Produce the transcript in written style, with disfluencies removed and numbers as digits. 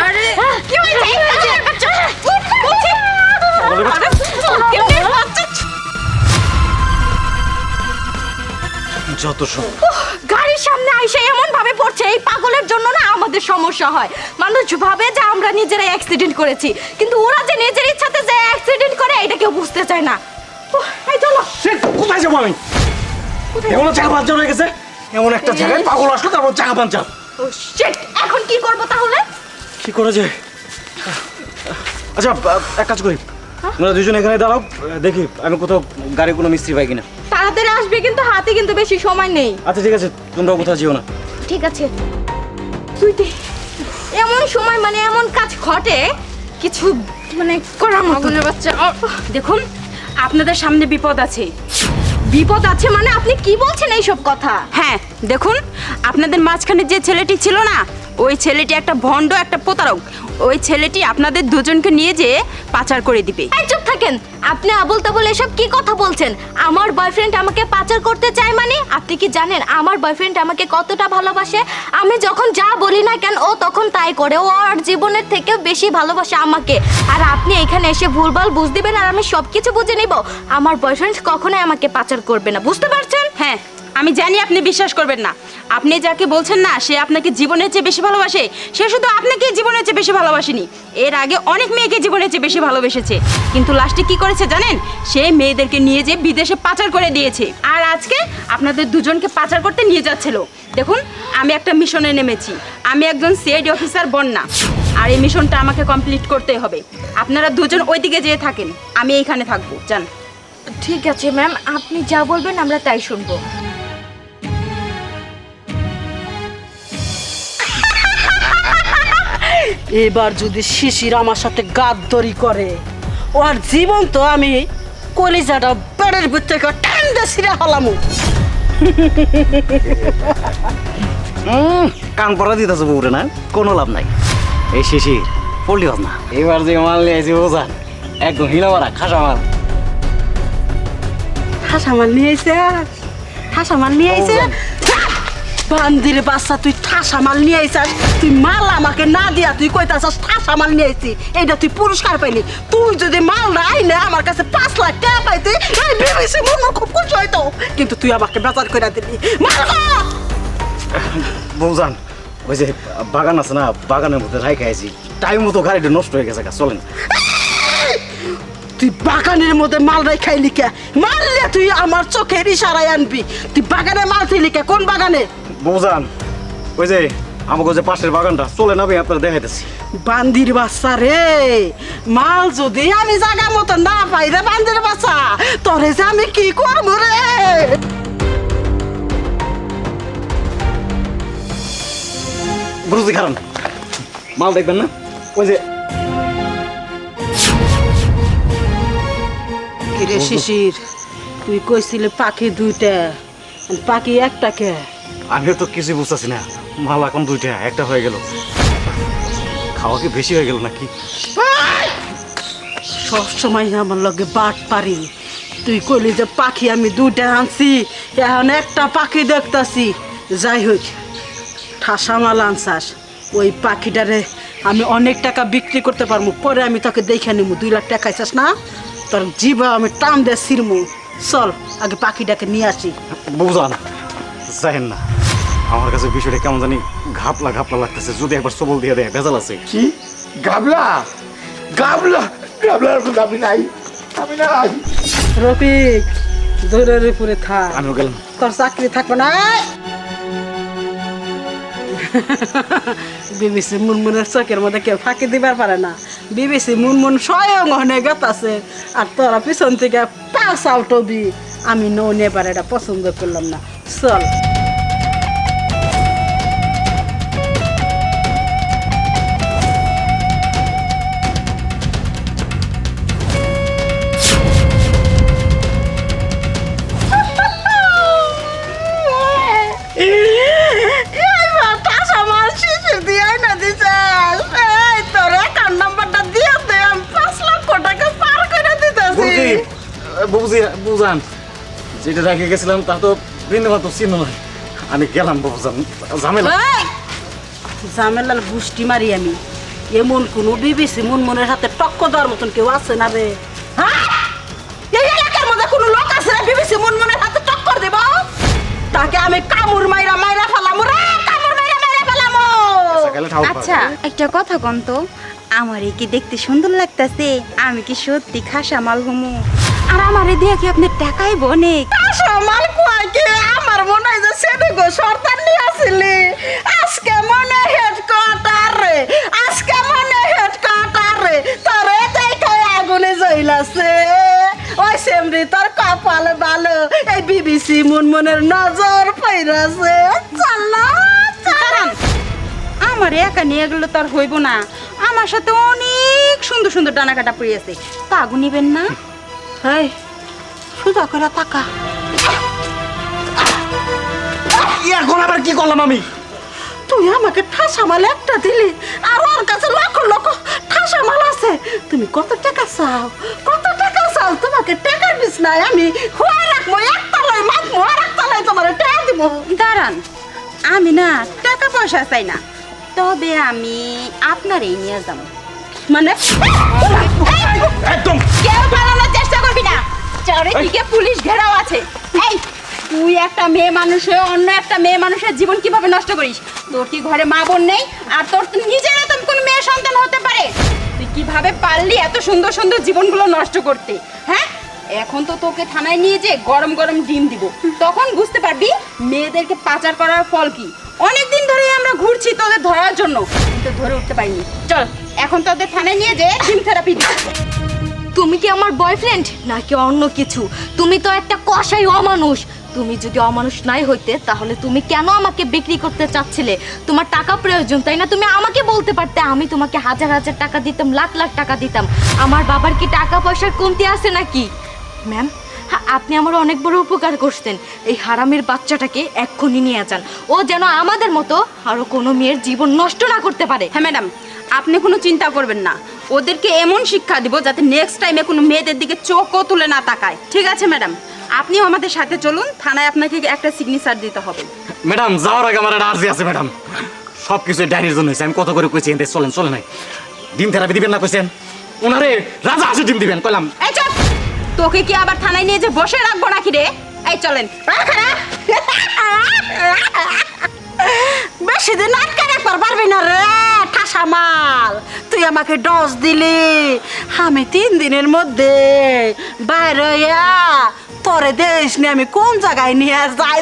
আরে কি হয়েছে যত সব গাড়ির সামনে আইসা এমন ভাবে পড়ছে, এই পাগলের জন্য না আমাদের সমস্যা হয়। মানুষ ভাবে যে আমরা নিজেরাই অ্যাক্সিডেন্ট করেছি, কিন্তু ওরা যে নিজের ইচ্ছাতে যে অ্যাক্সিডেন্ট করে এটা কেউ বুঝতে চায় না। এই চলো। কোথায় যাবো আমি? এমন জায়গা পাঞ্চার হয়ে গেছে, এমন একটা জায়গায় পাগল আসলো, তারপর জায়গা পাঞ্চার। শিট, এখন কি করব তাহলে? কি করা যায়? আচ্ছা এক কাজ করি, তোমরা দুজন এখানে দাঁড়াও, দেখি আমি কোথাও গাড়ি কোনো মিস্ত্রি পাই কিনা। তাড়াতাড়ি আসবে, কিন্তু হাতে কিন্তু বেশি সময় নেই। আচ্ছা ঠিক আছে, তোমরাও কোথাও যেও না। ঠিক আছে। এমন সময় মানে এমন কাজ ঘটে, কিছু মানে করার মতো না। বাচ্চা দেখুন, আপনাদের সামনে বিপদ আছে। বিপদ আছে মানে আপনি কি বলছেন এইসব কথা? হ্যাঁ দেখুন, আপনাদের মাঝখানে যে ছেলেটি ছিল না, ওই ছেলেটি একটা ভণ্ড, একটা প্রতারক। ওই ছেলেটি আপনাদের দুজনকে নিয়ে যেয়ে পাচার করে দিবে। এই চুপ থাকেন, আপনি আবল তাবল এসব কি কথা বলছেন? আমার বয়ফ্রেন্ড আমাকে পাচার করতে চায় মানে? আপনি কি জানেন আমার বয়ফ্রেন্ড আমাকে কতটা ভালোবাসে? আমি যখন যা বলি না কেন ও তখন তাই করে। ও আর জীবনের থেকেও বেশি ভালোবাসে আমাকে। আর আপনি এখানে এসে ভুলভাল বুঝ দিবেন আর আমি সব কিছু বুঝে নিব। আমার বয়ফ্রেন্ড কখনোই আমাকে পাচার করবে না, বুঝতে পারছেন? হ্যাঁ, আমি জানি আপনি বিশ্বাস করবেন না। আপনি যাকে বলছেন না সে আপনাকে জীবনের চেয়ে বেশি ভালোবাসে, সে শুধু আপনাকে জীবনের চেয়ে বেশি ভালোবাসেনি, এর আগে অনেক মেয়েকে জীবনের চেয়ে বেশি ভালোবেসেছে। কিন্তু লাস্টে কি করেছে জানেন? সে মেয়েদেরকে নিয়ে যে বিদেশে পাচার করে দিয়েছে, আর আজকে আপনাদের দুজনকে পাচার করতে নিয়ে যাচ্ছিল। দেখুন, আমি একটা মিশনে নেমেছি। আমি একজন সিআইডি অফিসার বন্যা, আর এই মিশনটা আমাকে কমপ্লিট করতেই হবে। আপনারা দুজন ওইদিকে যেয়ে থাকেন, আমি এইখানে থাকবো। যান। ঠিক আছে ম্যাম, আপনি যা বলবেন আমরা তাই শুনবো। এবার যদি শিশির আমার সাথে গাদ্দারি করে, ওর জীবন তো আমি কলিজাটা পেটের ভিতরে ঠান্ডা ছিঁড়ে হলাম। কান পড়া দিতেছে বউরে না, কোনো লাভ নাই। এই শিশির পড়লি না, এবার যে মাল নিয়ে আসি বোঝান, একদম হিলা মারা খাসা মাল। ঠাসা মাল নিয়ে আইছে, ঠাসা মাল নিয়ে আইছে। বান্দিরে বাচ্চা, তুই ঠাসা মাল নিয়ে আইছিস? তুই মাল আমাকে না দিয়া তুই কইতাছস ঠাসা মাল নিয়ে আইছি, এইটা তুই পুরস্কার পাইলি। তুই যদি মাল না আইনে আমার কাছে 5 লাখ টাকা পাইতি, এই ভেবেছি মন খুব খুশি হইতো। কিন্তু তুই আমাকে বেজার করে দিলি। বউজান, ওই যে বাগান আছে না, বাগানের মধ্যে রাই খাইছি, টাইম মতো গাড়িটা নষ্ট হয়ে গেছে, চলেন। তুই বাগানের মধ্যে মাল রাই খাইলি কে? মারলে তুই আমার চোখের ইশারায় আনবি। তুই বাগানে মাল থইলি কে? কোন বাগানে? বউজান, ওই যে আমাকে যে পাশের বাগানটা, চলেন আমি আপনার দেখাইতেছি। বান্দির বাচ্চা রে, মাল যদি আমি জায়গা মতো না পাই রে বান্দির বাচ্চা, তোরে যে আমি কি করবো রে? বুঝতে খারান মাল দেখবেন না, ওই যে কিরে শিশির, তুই কইছিলি পাখি দুইটা, পাখি একটা কে? আমিও তো কিছু বুঝতেছি না, মাল এখন দুইটা, একটা হয়ে গেল। খাওয়া কি বেশি হয়ে গেল নাকি? সব সময় আমার লগে বাট পারি। তুই কইলি যে পাখি আমি দুইটা আনছি, এখন একটা পাখি দেখতাছি। যাই হোক, ঠাসা মাল আনছাস, ওই পাখিটারে আমি অনেক টাকা বিক্রি করতে পারবো, পরে আমি তোকে দেখে নিবো। 2 লাখ টাকা খাইছাস না, তোর জিভা আমি টান দিয়ে ছিড়মু। চল আগে পাখিটাকে নিয়ে আসি। বুঝান যাইন না, আমার কাছে বিষয়টা কেমন জানি ঘাপলা ঘাপলা লাগতেছে। যদি একবার সবল দিয়ে দেয়, ভেজাল আছে। কি গাবলা? গাবলা গাবলার কোনো দাবি নাই, আমি নাই। রফিক, দৌড়ের উপরে থাক, আমিও গেলাম। তোর চাকরি থাকবে না। বিবিসি মুনমুনের চোখের মধ্যে কেউ ফাঁকি দিবার পারে না। বিবিসি মুনমুন স্বয়ং হনে গেতাছে, আর তোরা পিছন থেকে পাস আউট হবি। আমি নো নেবার এটা পছন্দ করলাম না। চল। বুঝান, যেটা রেখে গেছিলাম তা তো বৃন্দাবন তো চিহ্ন নয়। আমি গেলাম বুঝান, ঝামেলা। ঝামেলার গুষ্টি মারি আমি। এমন কোনো বিবিসি মনের হাতে টক্কর দেওয়ার মতন কেউ আছে না রে? হ্যাঁ, এই এলাকার মধ্যে কোনো লোক আছে না বিবিসি মনের হাতে টক্কর দেব? তাকে আমি কামড় মাইরা ফেলাম রে, কামড় মাইরা ফেলাম। গেলে ঠাউর আচ্ছা একটা কথা কন তো, আমারে কি দেখতে সুন্দর লাগতাছে? আমি কি সত্যি খাসা মাল হমু? আর আমারে দিয়ে কি আপনি টাকাই বনে? মাল কয় কি আমার মনে হয় যে সেটা গো সরকার নিয়ে আসিলি। আজকে মনে হেডকোয়ার্টার রে, আজকে মনে হেডকোয়ার্টার রে, তোরে দেখে আগুনে জ্বলাছে। ওই সেমরি তোর কপালে ভালো, এই বিবিসি মনের নজর পইরাছে। চাল্লা দাঁড়ান, আমার একা নিয়ে গেলে তো আর হইব না। আমার সাথে অনেক সুন্দর সুন্দর ডানা কাটা পড়ে আছে, তাগু নিবেন না? এই সুদা করে টাকা এখন আবার কি করলাম আমি? তুই আমাকে ঠাসা মাল একটা দিলি, আর ওর কাছে লক্ষ লক্ষ ঠাসা মাল আছে। তুমি কত টাকা চাও, কত টাকা চাও? তোমাকে টাকার বিষ নাই, আমি হুয়া রাখবো একতলায় মাখবো আর একতলায় তোমার টাকা দিব। দাঁড়ান, আমি না টাকা পয়সা চাই না, তবে আমি আপনারই নিয়ে যাব। মানে একদম কেউ পালানোর চেষ্টা করবি না, চারিদিকে পুলিশ ঘেরাও আছে। এই তুই একটা মেয়ে মানুষ হয়ে অন্য একটা মেয়ে মানুষের জীবন কিভাবে নষ্ট করিস? তোর কি ঘরে মা বোন নেই? আর তোর তো নিজের এরকম কোন মেয়ে সন্তান হতে পারে? তুই কিভাবে পারলি এত সুন্দর সুন্দর জীবনগুলো নষ্ট করতে? হ্যাঁ, এখন তো তোকে থানায় নিয়ে যে গরম গরম ডিম দিব, তখন বুঝতে পারবি মেয়েদেরকে পাচার করার ফল কি। অনেকদিন ধরে আমরা ঘুরছি তোদের ধরার জন্য, কিন্তু ধরে উঠতে পারিনি। চল এখন তোদের থানায় নিয়ে যে ডিম থেরাপি দিই। তুমি কি আমার বয়ফ্রেন্ড নাকি অন্য কিছু? তুমি তো একটা কসাই অমানুষ। তুমি যদি অমানুষ নাই হইতে তাহলে তুমি কেন আমাকে বিক্রি করতে চাচ্ছিলে? তোমার টাকা প্রয়োজন তাই না? তুমি আমাকে বলতে পারতে, আমি তোমাকে হাজার হাজার টাকা দিতাম, লাখ লাখ টাকা দিতাম। আমার বাবার কি টাকা পয়সার কমতি আছে নাকি? ম্যাম, হ্যাঁ, আপনি আমার অনেক বড় উপকার করতেন। এই হারামের বাচ্চাটাকে এক্ষুনি নিয়ে যান, ও যেন আমাদের মতো আরো কোনো মেয়ের জীবন নষ্ট না করতে পারে। হ্যাঁ ম্যাডাম, আপনি কোনো চিন্তা করবেন না, ওদেরকে এমন শিক্ষা দিব যাতে নেক্সট টাইমে কোনো মেয়েদের দিকে চোখও তুলে না তাকায়। ঠিক আছে ম্যাডাম, আপনিও আমাদের সাথে চলুন, থানায় আপনাকে একটা সিগনেচার দিতে হবে। ম্যাডাম যাওয়ার আগে আমার একটা আর্জি আছে ম্যাডাম। সব কিছু ডাইনির জন্য হয়েছে, আমি কত করে কইছি এনতে চলেন চলে নাই। ডিম থেরাপি দিবেন না কইছেন? ওনারে রাজা হাসি ডিম দিবেন কইলাম। এই চল, তোকে কি আবার থানায় নিয়ে যে বসে রাখবো নাকি রে? এই চলেন। বেশি দিন আটকে রাখবার পারবি না রে ঠাসা মাল। তুই আমাকে ডোজ দিলি, আমি 3 দিনের মধ্যে বাইরে তোরে দেশ নিয়ে আমি কোন জায়গায় নিয়ে যাই।